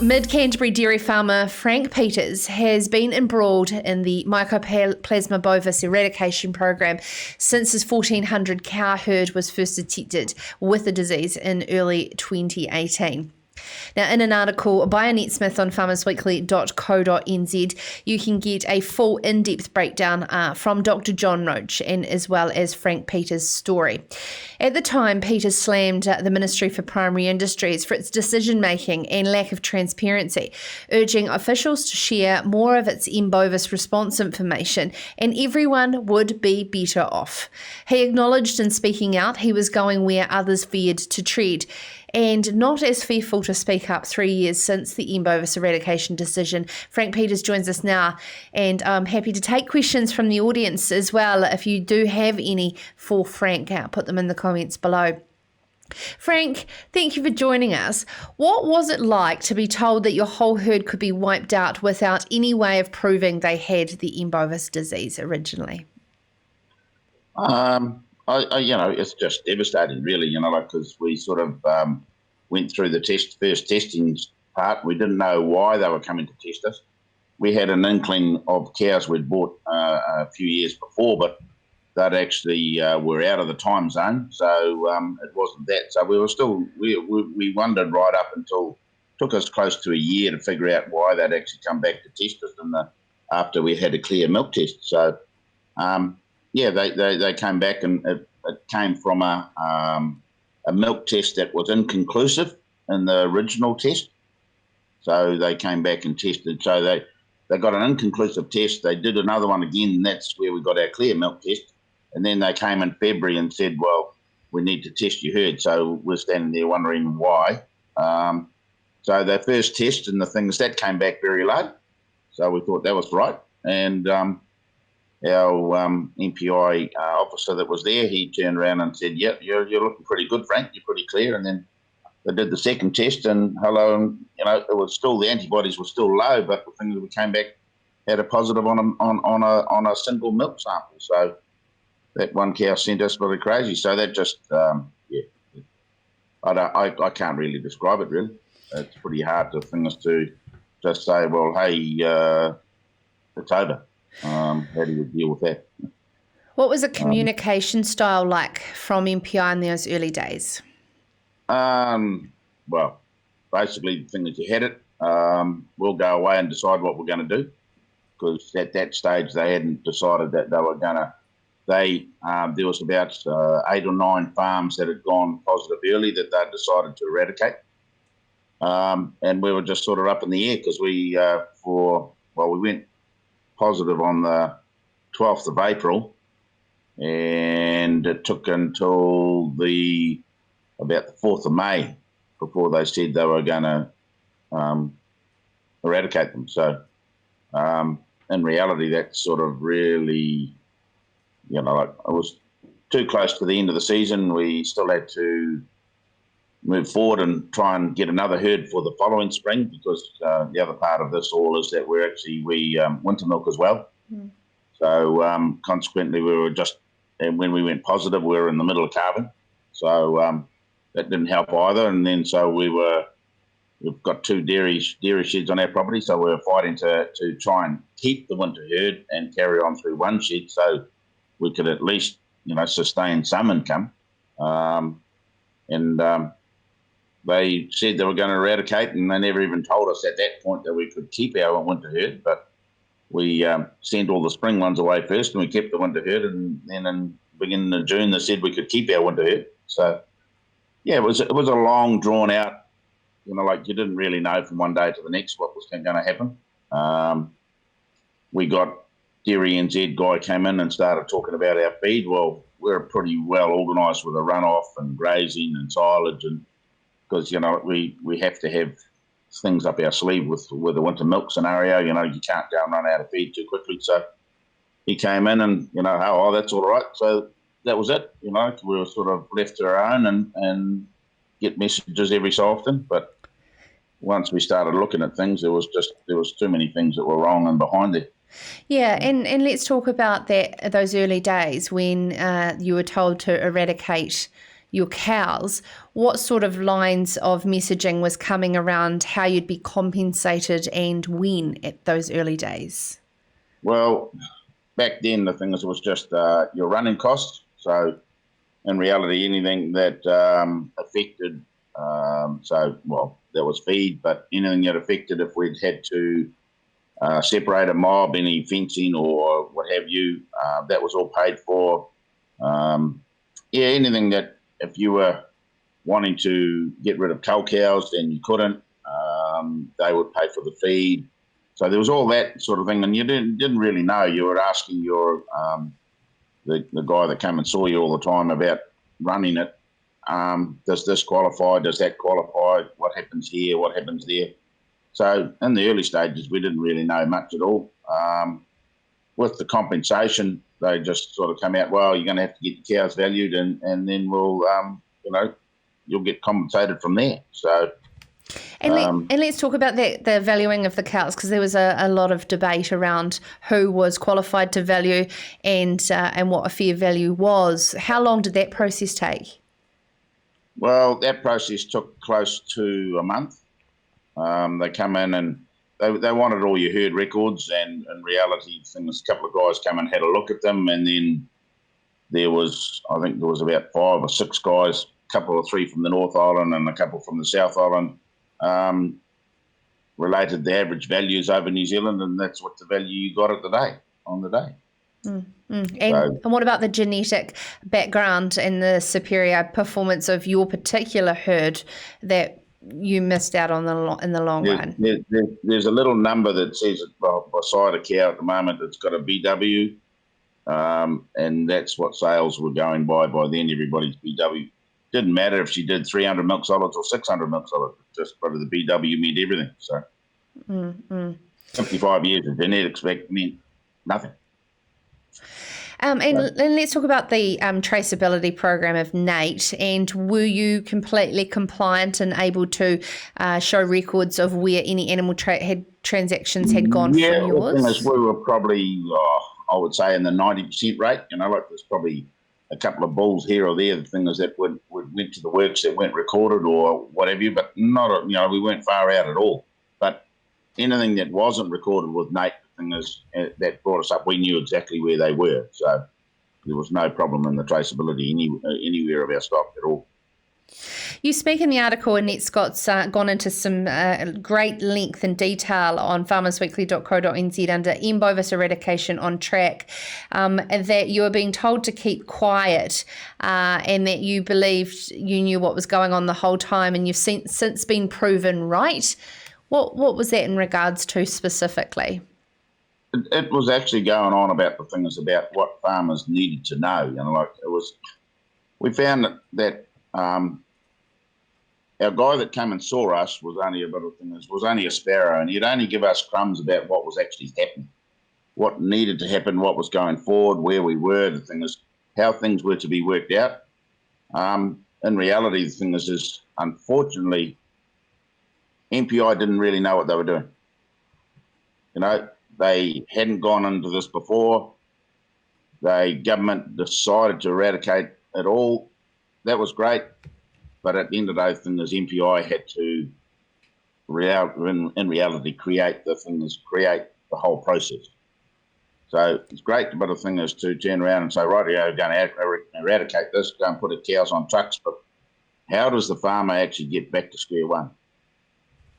Mid-Canterbury dairy farmer Frank Peters has been embroiled in the Mycoplasma bovis eradication program since his 1,400 cow herd was first detected with the disease in early 2018. Now, in an article by Annette Smith on farmersweekly.co.nz, you can get a full in-depth breakdown from Dr. John Roach and as well as Frank Peters' story. At the time, Peters slammed the Ministry for Primary Industries for its decision-making and lack of transparency, urging officials to share more of its M. bovis response information, and everyone would be better off. He acknowledged in speaking out he was going where others feared to tread, and not as fearful to speak up 3 years since the M. bovis eradication decision. Frank Peters joins us now, and I'm happy to take questions from the audience as well. If you do have any for Frank, put them in the comments below. Frank, thank you for joining us. What was it like to be told that your whole herd could be wiped out without any way of proving they had the M. bovis disease originally? It's just devastating, really, because we sort of went through the first testing part. We didn't know why they were coming to test us. We had an inkling of cows we'd bought a few years before, but that actually were out of the time zone, so it wasn't that. So we were still, we wondered right up until, took us close to a year to figure out why they'd actually come back to test us after we had a clear milk test. So, they came back, and it came from a milk test that was inconclusive in the original test. So they came back and tested. So they got an inconclusive test. They did another one again, and that's where we got our clear milk test. And then they came in February and said, well, we need to test your herd. So we're standing there wondering why. So their first test and the things, that came back very low. So we thought that was right. And our MPI officer that was there, he turned around and said, yep, you're looking pretty good, Frank. You're pretty clear. And then they did the second test, and it was still, the antibodies were still low, but the thing that we came back had a positive on a single milk sample. So that one cow sent us really crazy. So that just, I can't really describe it, really. It's pretty hard for things to just say, well, hey, it's over. How do you deal with that? What was the communication style like from MPI in those early days? Well, basically the thing that you had it, we'll go away and decide what we're going to do, because at that stage they hadn't decided that they were going to. There was about 8 or 9 farms that had gone positive early that they decided to eradicate, and we were just sort of up in the air because we went positive on the 12th of April, and it took until about the 4th of May before they said they were going to eradicate them. So in reality, that's sort of really, it was too close to the end of the season. We still had to move forward and try and get another herd for the following spring, because the other part of this all is that we winter milk as well. Mm. So consequently, and when we went positive, we were in the middle of calving. So that didn't help either. And then so we've got 2 dairy sheds on our property, so we were fighting to try and keep the winter herd and carry on through one shed so we could at least, sustain some income. They said they were going to eradicate, and they never even told us at that point that we could keep our winter herd. But we sent all the spring ones away first, and we kept the winter herd. And then in beginning of June, they said we could keep our winter herd. So, yeah, it was a long, drawn out. You didn't really know from one day to the next what was going to happen. We got Dairy NZ guy came in and started talking about our feed. Well, we're pretty well organised with a runoff and grazing and silage, and because we have to have things up our sleeve with the winter milk scenario. You can't go and run out of feed too quickly. So he came in and that's all right. So that was it. We were sort of left to our own and get messages every so often. But once we started looking at things, there was too many things that were wrong and behind it. Yeah, and let's talk about those early days when you were told to eradicate your cows, what sort of lines of messaging was coming around how you'd be compensated and when at those early days? Well, back then the thing is, it was just your running costs. So in reality, anything that affected, that was feed, but anything that affected if we'd had to separate a mob, any fencing or what have you, that was all paid for. Anything that if you were wanting to get rid of cull cows and you couldn't, they would pay for the feed. So there was all that sort of thing, and you didn't really know. You were asking your the guy that came and saw you all the time about running it. Does this qualify? Does that qualify? What happens here? What happens there? So in the early stages, we didn't really know much at all. With the compensation, they just sort of come out, well, you're going to have to get your cows valued, and then we'll, you'll get compensated from there. So. And let's talk about the valuing of the cows, because there was a lot of debate around who was qualified to value and what a fair value was. How long did that process take? Well, that process took close to a month. They come in and they wanted all your herd records, and in reality, a couple of guys come and had a look at them, and then I think there was about 5 or 6 guys, a couple or 3 from the North Island and a couple from the South Island, related the average values over New Zealand, and that's what the value you got on the day. And what about the genetic background and the superior performance of your particular herd that you missed out on in the long run? There's a little number that says beside a cow at the moment that's got a BW, and that's what sales were going by then. Everybody's BW. Didn't matter if she did 300 milk solids or 600 milk solids, just whether the BW meant everything. So 55 years of genetics back meant nothing. And let's talk about the traceability program of NATE. And were you completely compliant and able to show records of where any animal transactions had gone from yours? We were probably, I would say, in the 90% rate. There's probably a couple of bulls here or there. The thing is that went to the works that weren't recorded or whatever, but not, we weren't far out at all. But anything that wasn't recorded with NATE, the thing is, that brought us up. We knew exactly where they were, so there was no problem in the traceability anywhere of our stock at all. You speak in the article, and Annette Scott's gone into some great length and detail on farmersweekly.co.nz under M. bovis eradication on track, that you are being told to keep quiet, and that you believed you knew what was going on the whole time, and you've since been proven right. What was that in regards to specifically? It was actually going on about the things about what farmers needed to know. We found that our guy that came and saw us was only a sparrow, and he'd only give us crumbs about what was actually happening, what needed to happen, what was going forward, where we were. The thing is, how things were to be worked out. In reality, the thing is unfortunately, MPI didn't really know what they were doing. They hadn't gone into this before. The government decided to eradicate it all. That was great. But at the end of the day, the thing is, MPI had to, in reality, create the whole process. So it's great, but the thing is to turn around and say, right, we're going to eradicate this, go and put the cows on trucks. But how does the farmer actually get back to square one?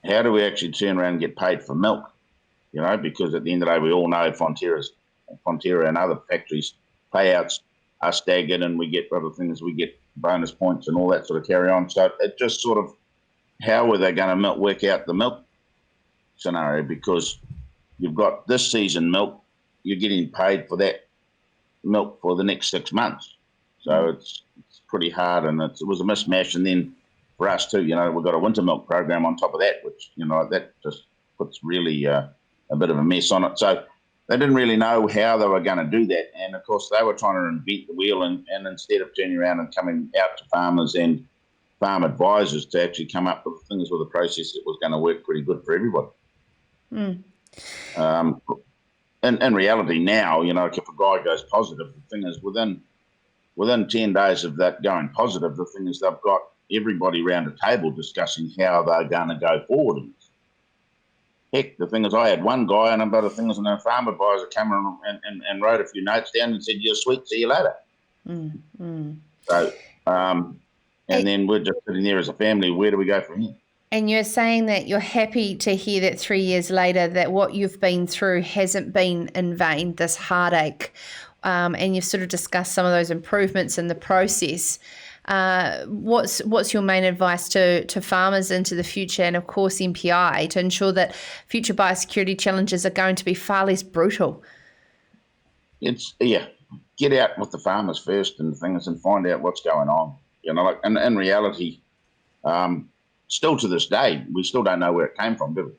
How do we actually turn around and get paid for milk? Because at the end of the day, we all know Fonterra and other factories payouts are staggered, and we get other things, we get bonus points and all that sort of carry on. So it just sort of, how were they going to work out the milk scenario? Because you've got this season milk, you're getting paid for that milk for the next 6 months. So it's pretty hard, and it was a mismatch. And then for us too, we've got a winter milk program on top of that, which, that just puts really a bit of a mess on it. So they didn't really know how they were going to do that. And, of course, they were trying to invent the wheel, and instead of turning around and coming out to farmers and farm advisors to actually come up with things with a process that was going to work pretty good for everybody. In reality now, if a guy goes positive, the thing is within within 10 days of that going positive, the thing is they've got everybody around a table discussing how they're going to go forward. Heck, the thing is, I had one guy, and about the thing is, and a farm advisor came and wrote a few notes down and said, "You're sweet, see you later." So, and then we're just sitting there as a family. Where do we go from here? And you're saying that you're happy to hear that 3 years later that what you've been through hasn't been in vain, this heartache, and you've sort of discussed some of those improvements in the process. What's your main advice to farmers into the future, and of course MPI, to ensure that future biosecurity challenges are going to be far less brutal? Get out with the farmers first and things and find out what's going on. And in reality, still to this day, we still don't know where it came from, do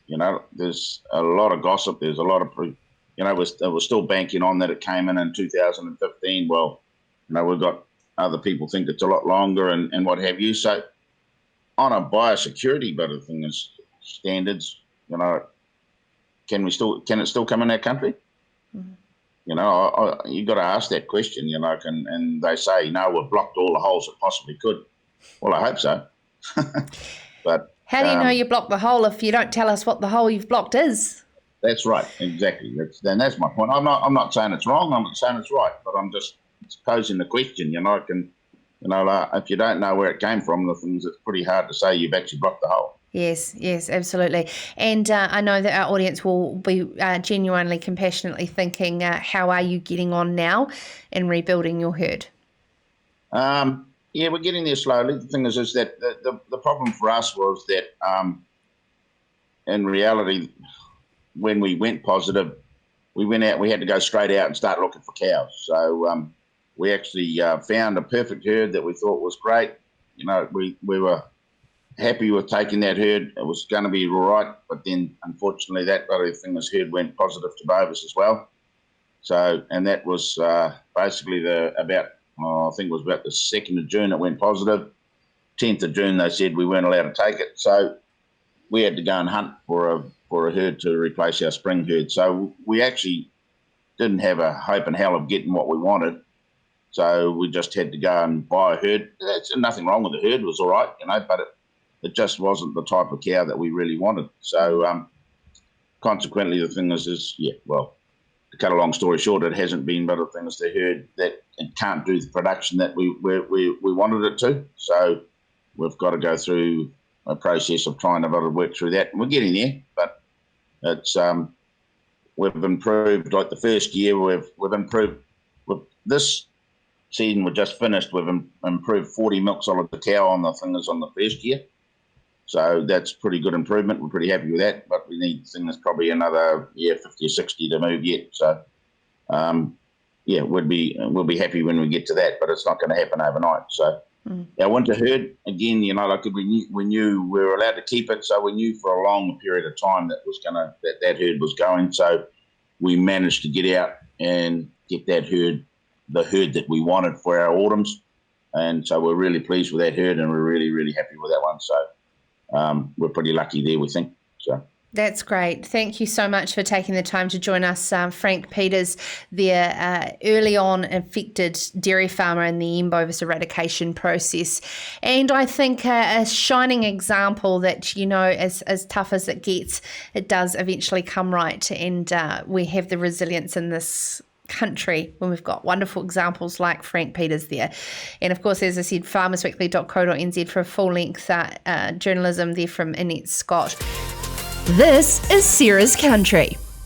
we? There's a lot of gossip. There's a lot of, we're still banking on that it came in 2015. Well, we've got other people think it's a lot longer and what have you. So on a biosecurity, but the thing is standards, can it still come in our country? Mm-hmm. You've got to ask that question, and they say, no, we've blocked all the holes that possibly could. Well, I hope so. But how do you know you blocked the hole if you don't tell us what the hole you've blocked is? That's right, exactly. That's my point. I'm not saying it's wrong. I'm not saying it's right, but I'm just posing the question. If you don't know where it came from, the things, it's pretty hard to say you've actually blocked the hole. Yes, absolutely. And I know that our audience will be genuinely, compassionately thinking, how are you getting on now in rebuilding your herd? We're getting there slowly. The thing is that the problem for us was that in reality, when we went positive, we went out, we had to go straight out and start looking for cows. So we actually found a perfect herd that we thought was great. We were happy with taking that herd. It was going to be all right, but then unfortunately that other thing, this herd went positive to bovis as well. So, and that was basically I think it was about the 2nd of June it went positive. 10th of June they said we weren't allowed to take it. So we had to go and hunt for a herd to replace our spring herd. So we actually didn't have a hope in hell of getting what we wanted. So we just had to go and buy a herd. There's nothing wrong with the herd, it was all right, but it just wasn't the type of cow that we really wanted. So consequently, the thing is to cut a long story short, it hasn't been, but the thing is the herd that it can't do the production that we wanted it to. So we've got to go through a process of trying to work through that. And we're getting there, but it's we've improved. Like the first year, we've improved. This season we just finished, we've improved 40 milk solids a cow on the fingers on the first year. So that's pretty good improvement. We're pretty happy with that, but we need things probably another 50 or 60 to move yet. So we'll be happy when we get to that, but it's not going to happen overnight. So our winter herd, again, we knew we were allowed to keep it, so we knew for a long period of time that herd was going. So we managed to get out and get that herd, the herd that we wanted for our autumns, and so we're really pleased with that herd, and we're really, really happy with that one. So we're pretty lucky there, we think. So. That's great. Thank you so much for taking the time to join us, Frank Peters, the early on affected dairy farmer in the bovis eradication process. And I think a shining example that, as tough as it gets, it does eventually come right. And we have the resilience in this country when we've got wonderful examples like Frank Peters there. And of course, as I said, farmersweekly.co.nz for a full-length journalism there from Annette Scott. This is Sarah's Country.